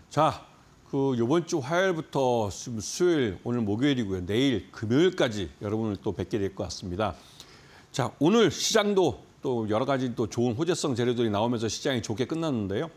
자, 이번 주 화요일부터 수요일, 오늘 목요일이고요. 내일 금요일까지 여러분을 또 뵙게 될 것 같습니다. 자, 오늘 시장도 또 여러 가지 또 좋은 호재성 재료들이 나오면서 시장이 좋게 끝났는데요.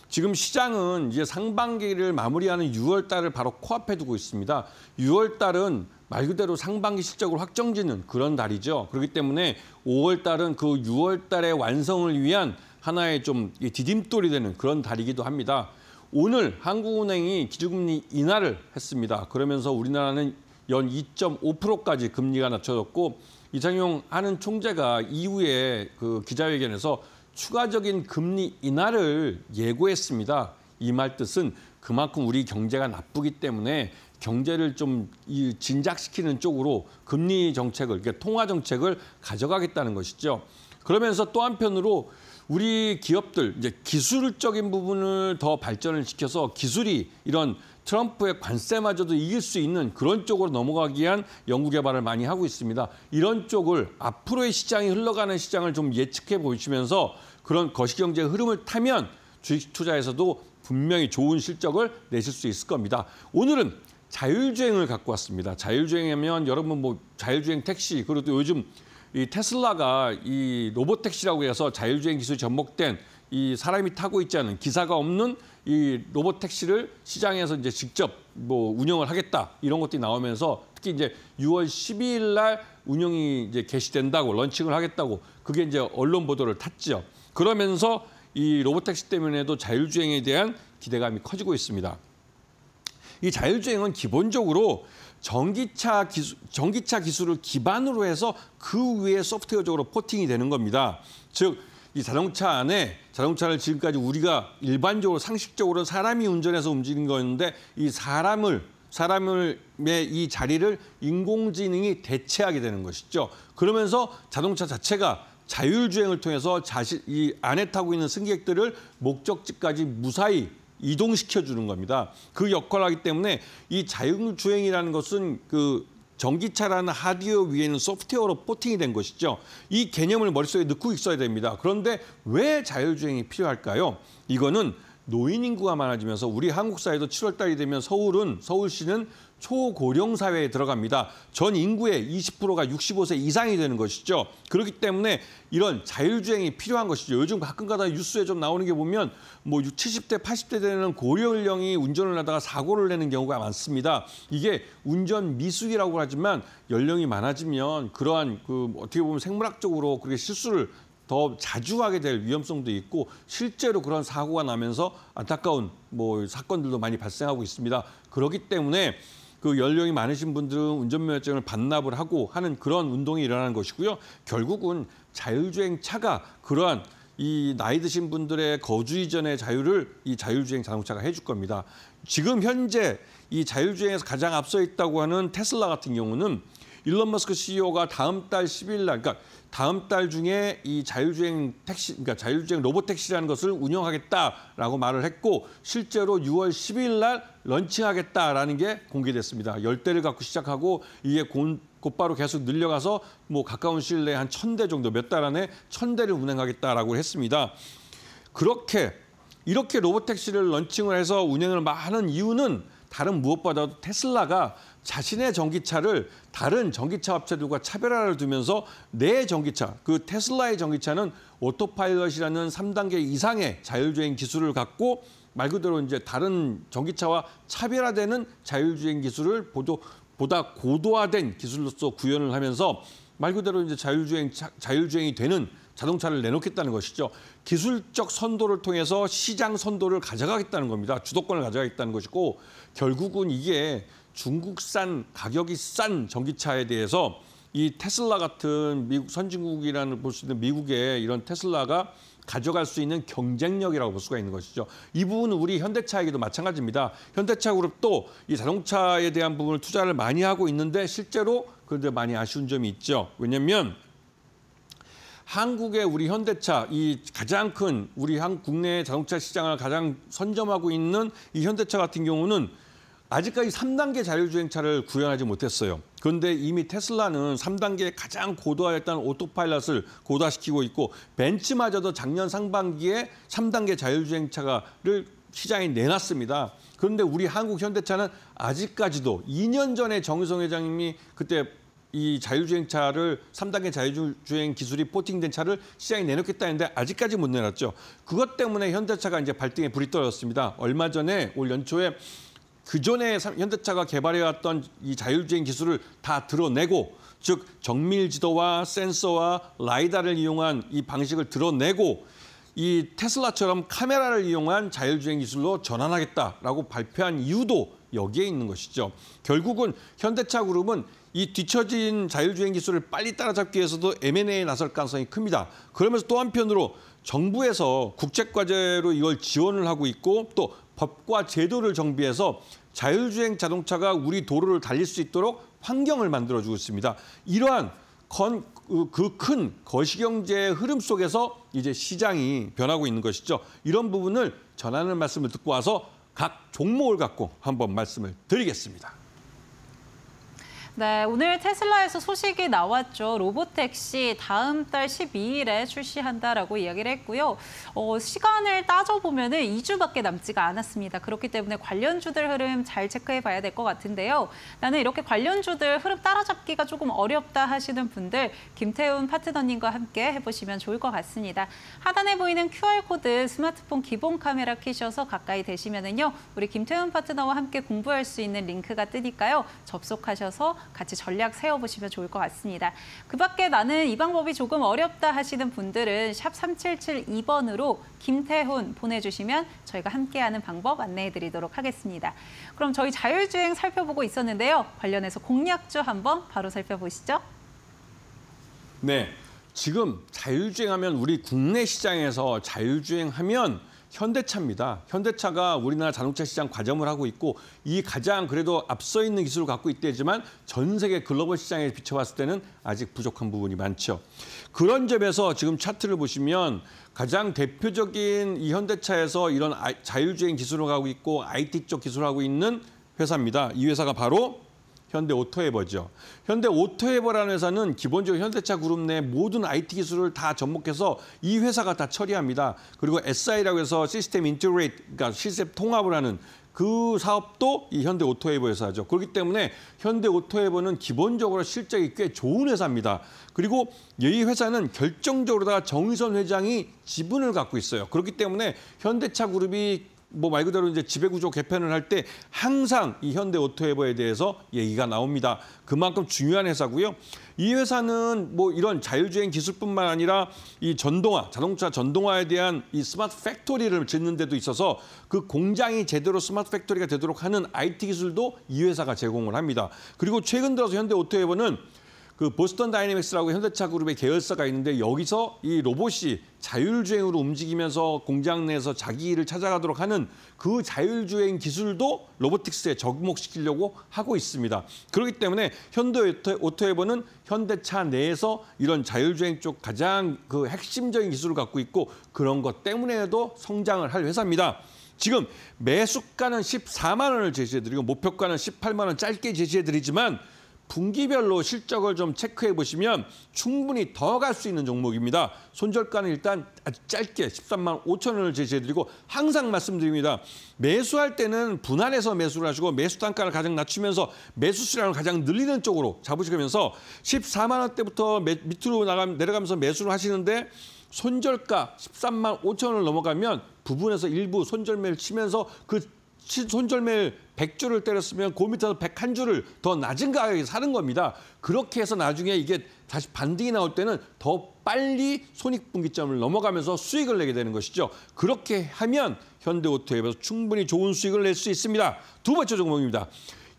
지금 시장은 이제 상반기를 마무리하는 6월 달을 바로 코앞에 두고 있습니다. 6월 달은 말 그대로 상반기 실적을 확정짓는 그런 달이죠. 그렇기 때문에 5월 달은 그 6월 달의 완성을 위한 하나의 좀 디딤돌이 되는 그런 달이기도 합니다. 오늘 한국은행이 기준금리 인하를 했습니다. 그러면서 우리나라는 연 2.5%까지 금리가 낮춰졌고 이창용 하는 총재가 이후에 그 기자회견에서 추가적인 금리 인하를 예고했습니다. 이 말 뜻은 그만큼 우리 경제가 나쁘기 때문에 경제를 좀 진작시키는 쪽으로 금리 정책을, 그러니까 통화 정책을 가져가겠다는 것이죠. 그러면서 또 한편으로 우리 기업들 이제 기술적인 부분을 더 발전을 시켜서 기술이 이런 트럼프의 관세마저도 이길 수 있는 그런 쪽으로 넘어가기 위한 연구 개발을 많이 하고 있습니다. 이런 쪽을 앞으로의 시장이 흘러가는 시장을 좀 예측해 보시면서 그런 거시경제의 흐름을 타면 주식 투자에서도 분명히 좋은 실적을 내실 수 있을 겁니다. 오늘은 자율주행을 갖고 왔습니다. 자율주행하면 여러분 뭐 자율주행 택시 그리고 또 요즘 이 테슬라가 이 로봇택시라고 해서 자율주행 기술이 접목된 이 사람이 타고 있지 않은 기사가 없는 이 로봇택시를 시장에서 이제 직접 뭐 운영을 하겠다 이런 것들이 나오면서 특히 이제 6월 12일 날 운영이 이제 개시된다고 런칭을 하겠다고 그게 이제 언론 보도를 탔죠. 그러면서 이 로봇택시 때문에도 자율주행에 대한 기대감이 커지고 있습니다. 이 자율주행은 기본적으로 전기차 기술을 기반으로 해서 그 위에 소프트웨어적으로 포팅이 되는 겁니다. 즉, 이 자동차 안에 자동차를 지금까지 우리가 일반적으로 상식적으로 사람이 운전해서 움직이는 거였는데 이 사람의 이 자리를 인공지능이 대체하게 되는 것이죠. 그러면서 자동차 자체가 자율주행을 통해서 이 안에 타고 있는 승객들을 목적지까지 무사히 이동시켜주는 겁니다. 그 역할을 하기 때문에 이 자율주행이라는 것은 그 전기차라는 하드웨어 위에는 소프트웨어로 포팅이 된 것이죠. 이 개념을 머릿속에 넣고 있어야 됩니다. 그런데 왜 자율주행이 필요할까요? 이거는 노인 인구가 많아지면서 우리 한국 사회도 7월 달이 되면 서울시는 초고령 사회에 들어갑니다. 전 인구의 20%가 65세 이상이 되는 것이죠. 그렇기 때문에 이런 자율주행이 필요한 것이죠. 요즘 가끔가다 뉴스에 좀 나오는 게 보면 뭐 70대, 80대 되는 고령령이 운전을 하다가 사고를 내는 경우가 많습니다. 이게 운전 미숙이라고 하지만 연령이 많아지면 그러한 어떻게 보면 생물학적으로 그렇게 실수를 더 자주 하게 될 위험성도 있고 실제로 그런 사고가 나면서 안타까운 사건들도 많이 발생하고 있습니다. 그렇기 때문에 그 연령이 많으신 분들은 운전면허증을 반납을 하고 하는 그런 운동이 일어나는 것이고요. 결국은 자율주행 차가 그러한 이 나이 드신 분들의 거주 이전의 자유를 이 자율주행 자동차가 해줄 겁니다. 지금 현재 이 자율주행에서 가장 앞서 있다고 하는 테슬라 같은 경우는 일론 머스크 CEO가 다음 달 10일 날, 그러니까 다음 달 중에 이 자율주행 택시, 그러니까 자율주행 로봇 택시라는 것을 운영하겠다라고 말을 했고 실제로 6월 10일 날 런칭하겠다라는 게 공개됐습니다. 10대를 갖고 시작하고 이게 곧바로 계속 늘려가서 뭐 가까운 시일 내에 한 1000대 정도 몇 달 안에 1000대를 운행하겠다라고 했습니다. 이렇게 로봇 택시를 런칭을 해서 운행을 하는 이유는 다른 무엇보다도 테슬라가 자신의 전기차를 다른 전기차 업체들과 차별화를 두면서 내 전기차, 그 테슬라의 전기차는 오토파일럿이라는 3단계 이상의 자율주행 기술을 갖고 말 그대로 이제 다른 전기차와 차별화되는 자율주행 기술을 보다 고도화된 기술로서 구현을 하면서 말 그대로 이제 자율주행이 되는 자동차를 내놓겠다는 것이죠. 기술적 선도를 통해서 시장 선도를 가져가겠다는 겁니다. 주도권을 가져가겠다는 것이고 결국은 이게 중국산 가격이 싼 전기차에 대해서 이 테슬라 같은 미국 선진국이라는 볼 수 있는 미국의 이런 테슬라가 가져갈 수 있는 경쟁력이라고 볼 수가 있는 것이죠. 이 부분은 우리 현대차에게도 마찬가지입니다. 현대차 그룹도 이 자동차에 대한 부분을 투자를 많이 하고 있는데 실제로 그런데 많이 아쉬운 점이 있죠. 왜냐하면 한국의 우리 현대차, 이 가장 큰 우리 국내 자동차 시장을 가장 선점하고 있는 이 현대차 같은 경우는 아직까지 3단계 자율주행차를 구현하지 못했어요. 그런데 이미 테슬라는 3단계 가장 고도화했다는 오토파일럿을 고도화시키고 있고 벤츠마저도 작년 상반기에 3단계 자율주행차를 시장에 내놨습니다. 그런데 우리 한국 현대차는 아직까지도 2년 전에 정의성 회장님이 그때 이 자율주행차를 3단계 자율주행 기술이 포팅된 차를 시장에 내놓겠다 했는데 아직까지 못 내놨죠. 그것 때문에 현대차가 이제 발등에 불이 떨어졌습니다. 얼마 전에 올 연초에 그전에 현대차가 개발해왔던 이 자율주행 기술을 다 드러내고, 즉 정밀 지도와 센서와 라이다를 이용한 이 방식을 드러내고 이 테슬라처럼 카메라를 이용한 자율주행 기술로 전환하겠다라고 발표한 이유도 여기에 있는 것이죠. 결국은 현대차 그룹은 이 뒤처진 자율주행 기술을 빨리 따라잡기 위해서도 M&A에 나설 가능성이 큽니다. 그러면서 또 한편으로 정부에서 국책과제로 이걸 지원을 하고 있고, 또 법과 제도를 정비해서 자율주행 자동차가 우리 도로를 달릴 수 있도록 환경을 만들어주고 있습니다. 이러한 그 큰 거시경제의 흐름 속에서 이제 시장이 변하고 있는 것이죠. 이런 부분을 전하는 말씀을 듣고 와서 각 종목을 갖고 한번 말씀을 드리겠습니다. 네, 오늘 테슬라에서 소식이 나왔죠. 로보택시 다음 달 12일에 출시한다라고 이야기를 했고요. 시간을 따져보면 2주밖에 남지가 않았습니다. 그렇기 때문에 관련주들 흐름 잘 체크해 봐야 될 것 같은데요. 나는 이렇게 관련주들 흐름 따라잡기가 조금 어렵다 하시는 분들 김태훈 파트너님과 함께 해보시면 좋을 것 같습니다. 하단에 보이는 QR코드 스마트폰 기본 카메라 키셔서 가까이 되시면은요. 우리 김태훈 파트너와 함께 공부할 수 있는 링크가 뜨니까요. 접속하셔서 같이 전략 세워보시면 좋을 것 같습니다. 그 밖에 나는 이 방법이 조금 어렵다 하시는 분들은 샵 3772번으로 김태훈 보내주시면 저희가 함께하는 방법 안내해드리도록 하겠습니다. 그럼 저희 자율주행 살펴보고 있었는데요. 관련해서 공략주 한번 바로 살펴보시죠. 네, 지금 자율주행하면 우리 국내 시장에서 자율주행하면 현대차입니다. 현대차가 우리나라 자동차 시장 과점을 하고 있고, 이 가장 그래도 앞서 있는 기술을 갖고 있다지만 전 세계 글로벌 시장에 비춰봤을 때는 아직 부족한 부분이 많죠. 그런 점에서 지금 차트를 보시면 가장 대표적인 이 현대차에서 이런 자율주행 기술을 하고 있고 IT 쪽 기술을 하고 있는 회사입니다. 이 회사가 바로 현대오토에버죠. 현대오토에버라는 회사는 기본적으로 현대차 그룹 내 모든 IT 기술을 다 접목해서 이 회사가 다 처리합니다. 그리고 SI라고 해서 시스템 인티그레이트, 그러니까 시스템 통합을 하는 그 사업도 이 현대오토에버 회사죠. 그렇기 때문에 현대오토에버는 기본적으로 실적이 꽤 좋은 회사입니다. 그리고 이 회사는 결정적으로 정의선 회장이 지분을 갖고 있어요. 그렇기 때문에 현대차 그룹이 말 그대로 이제 지배구조 개편을 할 때 항상 이 현대오토에버에 대해서 얘기가 나옵니다. 그만큼 중요한 회사고요. 이 회사는 이런 자율주행 기술뿐만 아니라 이 전동화, 자동차 전동화에 대한 이 스마트 팩토리를 짓는 데도 있어서 그 공장이 제대로 스마트 팩토리가 되도록 하는 IT 기술도 이 회사가 제공을 합니다. 그리고 최근 들어서 현대오토에버는 그 보스턴 다이내믹스라고 현대차 그룹의 계열사가 있는데, 여기서 이 로봇이 자율주행으로 움직이면서 공장 내에서 자기 일을 찾아가도록 하는 그 자율주행 기술도 로보틱스에 접목시키려고 하고 있습니다. 그렇기 때문에 현대오토에버는 현대차 내에서 이런 자율주행 쪽 가장 그 핵심적인 기술을 갖고 있고, 그런 것 때문에도 성장을 할 회사입니다. 지금 매수가는 14만 원을 제시해드리고 목표가는 18만 원 짧게 제시해드리지만 분기별로 실적을 좀 체크해 보시면 충분히 더 갈 수 있는 종목입니다. 손절가는 일단 아주 짧게 13만 5천 원을 제시해드리고, 항상 말씀드립니다. 매수할 때는 분할해서 매수를 하시고 매수 단가를 가장 낮추면서 매수 수량을 가장 늘리는 쪽으로 잡으시면서 14만 원대부터 밑으로 내려가면서 매수를 하시는데, 손절가 13만 5천 원을 넘어가면 부분에서 일부 손절매를 치면서 그 손절매를 100주를 때렸으면 그 밑에서 101주를 더 낮은 가격에 사는 겁니다. 그렇게 해서 나중에 이게 다시 반등이 나올 때는 더 빨리 손익분기점을 넘어가면서 수익을 내게 되는 것이죠. 그렇게 하면 현대오토에버에서 충분히 좋은 수익을 낼 수 있습니다. 두 번째 종목입니다.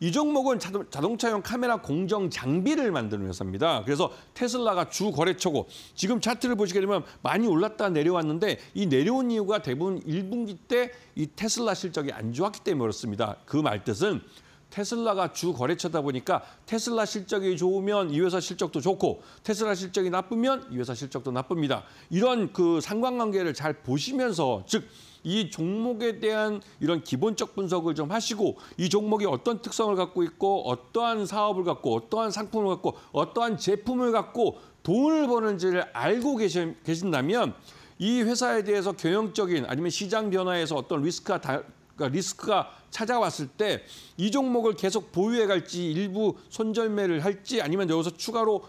이 종목은 자동차용 카메라 공정 장비를 만드는 회사입니다. 그래서 테슬라가 주 거래처고, 지금 차트를 보시게 되면 많이 올랐다 내려왔는데, 이 내려온 이유가 대부분 1분기 때 이 테슬라 실적이 안 좋았기 때문에 그렇습니다. 그 말뜻은 테슬라가 주 거래처다 보니까 테슬라 실적이 좋으면 이 회사 실적도 좋고, 테슬라 실적이 나쁘면 이 회사 실적도 나쁩니다. 이런 그 상관관계를 잘 보시면서, 즉 이 종목에 대한 이런 기본적 분석을 좀 하시고, 이 종목이 어떤 특성을 갖고 있고 어떠한 사업을 갖고 어떠한 상품을 갖고 어떠한 제품을 갖고 돈을 버는지를 알고 계신다면 이 회사에 대해서 경영적인 아니면 시장 변화에서 어떤 리스크가 찾아왔을 때 이 종목을 계속 보유해 갈지 일부 손절매를 할지 아니면 여기서 추가로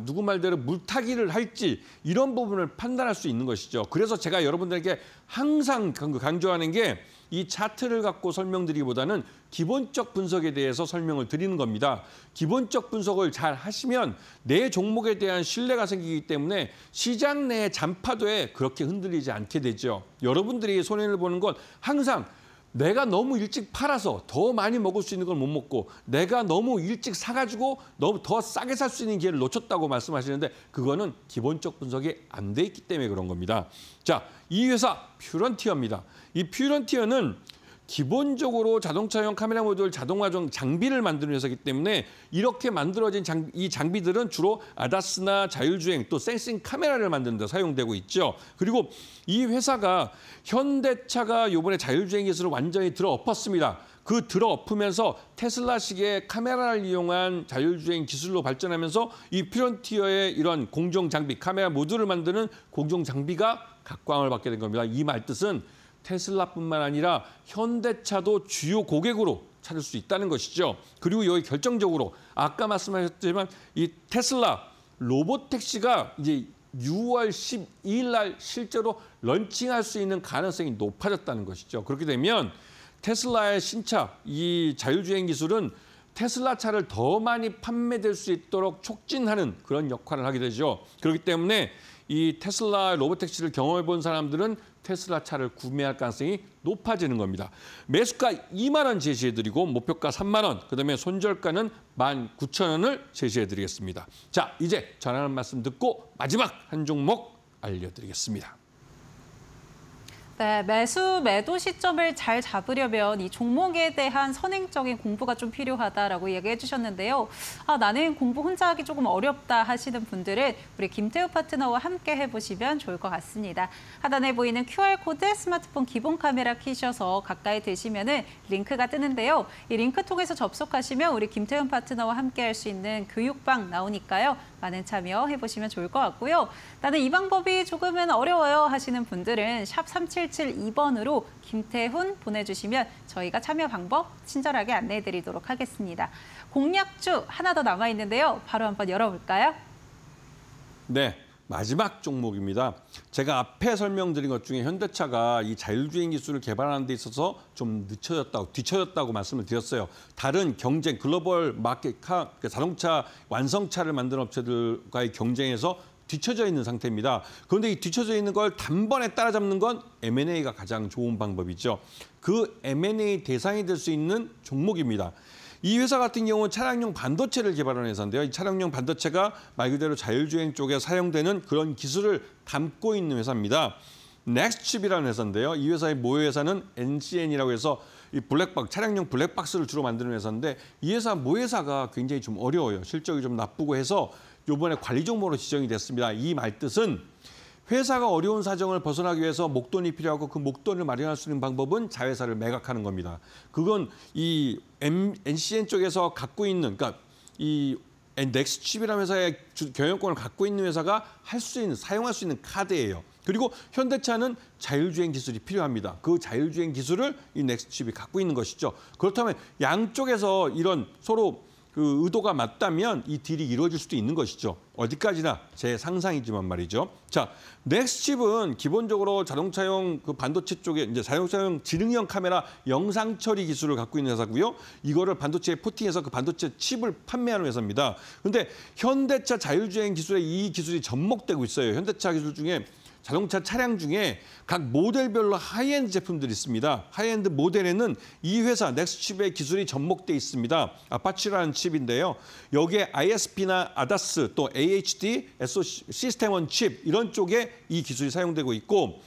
누구 말대로 물타기를 할지 이런 부분을 판단할 수 있는 것이죠. 그래서 제가 여러분들에게 항상 강조하는 게 이 차트를 갖고 설명드리기보다는 기본적 분석에 대해서 설명을 드리는 겁니다. 기본적 분석을 잘 하시면 내 종목에 대한 신뢰가 생기기 때문에 시장 내 잔파도에 그렇게 흔들리지 않게 되죠. 여러분들이 손해를 보는 건 항상 내가 너무 일찍 팔아서 더 많이 먹을 수 있는 걸 못 먹고 내가 너무 일찍 사가지고 너무 더 싸게 살 수 있는 기회를 놓쳤다고 말씀하시는데 그거는 기본적 분석이 안 돼 있기 때문에 그런 겁니다. 자, 이 회사 퓨런티어입니다. 이 퓨런티어는 기본적으로 자동차용 카메라 모듈 자동화종 장비를 만드는 회사이기 때문에 이렇게 만들어진 이 장비들은 주로 아다스나 자율주행 또 센싱 카메라를 만드는 데 사용되고 있죠. 그리고 이 회사가 현대차가 이번에 자율주행 기술을 완전히 들어엎었습니다. 그 들어엎으면서 테슬라식의 카메라를 이용한 자율주행 기술로 발전하면서 이 퓨런티어의 이런 공정 장비, 카메라 모듈을 만드는 공정 장비가 각광을 받게 된 겁니다. 이 말 뜻은 테슬라뿐만 아니라 현대차도 주요 고객으로 찾을 수 있다는 것이죠. 그리고 여기 결정적으로 아까 말씀하셨지만 이 테슬라 로봇택시가 이제 6월 12일 날 실제로 런칭할 수 있는 가능성이 높아졌다는 것이죠. 그렇게 되면 테슬라의 신차, 이 자율주행 기술은 테슬라 차를 더 많이 판매될 수 있도록 촉진하는 그런 역할을 하게 되죠. 그렇기 때문에 이 테슬라 로봇택시를 경험해 본 사람들은 테슬라 차를 구매할 가능성이 높아지는 겁니다. 매수가 2만 원 제시해드리고 목표가 3만 원, 그다음에 손절가는 19,000원을 제시해드리겠습니다. 자, 이제 전하는 말씀 듣고 마지막 한 종목 알려드리겠습니다. 네, 매도 시점을 잘 잡으려면 이 종목에 대한 선행적인 공부가 좀 필요하다라고 얘기해 주셨는데요. 나는 공부 혼자 하기 조금 어렵다 하시는 분들은 우리 김태우 파트너와 함께 해보시면 좋을 것 같습니다. 하단에 보이는 QR코드 스마트폰 기본 카메라 키셔서 가까이 대시면은 링크가 뜨는데요. 이 링크 통해서 접속하시면 우리 김태우 파트너와 함께 할 수 있는 교육방 나오니까요. 많은 참여해보시면 좋을 것 같고요. 나는 이 방법이 조금은 어려워요 하시는 분들은 샵 3772번으로 김태훈 보내주시면 저희가 참여 방법 친절하게 안내해드리도록 하겠습니다. 공략주 하나 더 남아있는데요. 바로 한번 열어볼까요? 네. 마지막 종목입니다. 제가 앞에 설명드린 것 중에 현대차가 이 자율주행 기술을 개발하는 데 있어서 좀 뒤처졌다고 말씀을 드렸어요. 다른 경쟁, 글로벌 마켓, 자동차 완성차를 만드는 업체들과의 경쟁에서 뒤처져 있는 상태입니다. 그런데 이 뒤처져 있는 걸 단번에 따라잡는 건 M&A가 가장 좋은 방법이죠. 그 M&A 대상이 될 수 있는 종목입니다. 이 회사 같은 경우는 차량용 반도체를 개발하는 회사인데요. 이 차량용 반도체가 말 그대로 자율주행 쪽에 사용되는 그런 기술을 담고 있는 회사입니다. 넥스칩이라는 회사인데요. 이 회사의 모여 회사는 NCN이라고 해서 이 차량용 블랙박스를 주로 만드는 회사인데 이 회사 모회사가 굉장히 좀 어려워요. 실적이 좀 나쁘고 해서 이번에 관리 종목으로 지정이 됐습니다. 이 말뜻은 회사가 어려운 사정을 벗어나기 위해서 목돈이 필요하고 그 목돈을 마련할 수 있는 방법은 자회사를 매각하는 겁니다. 그건 이 NCN 쪽에서 갖고 있는, 그러니까 이 넥스칩이라는 회사의 경영권을 갖고 있는 회사가 사용할 수 있는 카드예요. 그리고 현대차는 자율주행 기술이 필요합니다. 그 자율주행 기술을 이 넥스칩이 갖고 있는 것이죠. 그렇다면 양쪽에서 이런 서로 그 의도가 맞다면 이 딜이 이루어질 수도 있는 것이죠. 어디까지나 제 상상이지만 말이죠. 자, 넥스칩은 기본적으로 자동차용 그 반도체 쪽에 이제 자동차용 지능형 카메라 영상 처리 기술을 갖고 있는 회사고요. 이거를 반도체에 포팅해서 그 반도체 칩을 판매하는 회사입니다. 그런데 현대차 자율주행 기술에 이 기술이 접목되고 있어요. 현대차 기술 중에 자동차 차량 중에 각 모델별로 하이엔드 제품들이 있습니다. 하이엔드 모델에는 이 회사 넥스칩의 기술이 접목돼 있습니다. 아파치라는 칩인데요. 여기에 ISP나 아다스 또 AHD, SoC 시스템1 칩 이런 쪽에 이 기술이 사용되고 있고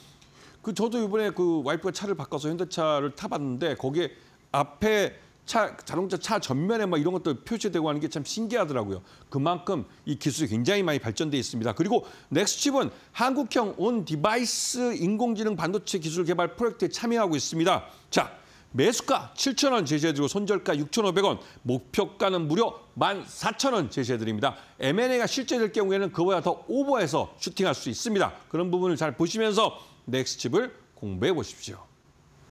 저도 이번에 그 와이프가 차를 바꿔서 현대차를 타봤는데 거기에 앞에 자동차 차 전면에 막 이런 것들 표시되고 하는 게 참 신기하더라고요. 그만큼 이 기술이 굉장히 많이 발전돼 있습니다. 그리고 넥스칩은 한국형 온 디바이스 인공지능 반도체 기술 개발 프로젝트에 참여하고 있습니다. 자, 매수가 7,000원 제시해드리고 손절가 6,500원, 목표가는 무려 14,000원 제시해드립니다. M&A가 실제될 경우에는 그보다 더 오버해서 슈팅할 수 있습니다. 그런 부분을 잘 보시면서 넥스칩을 공부해 보십시오.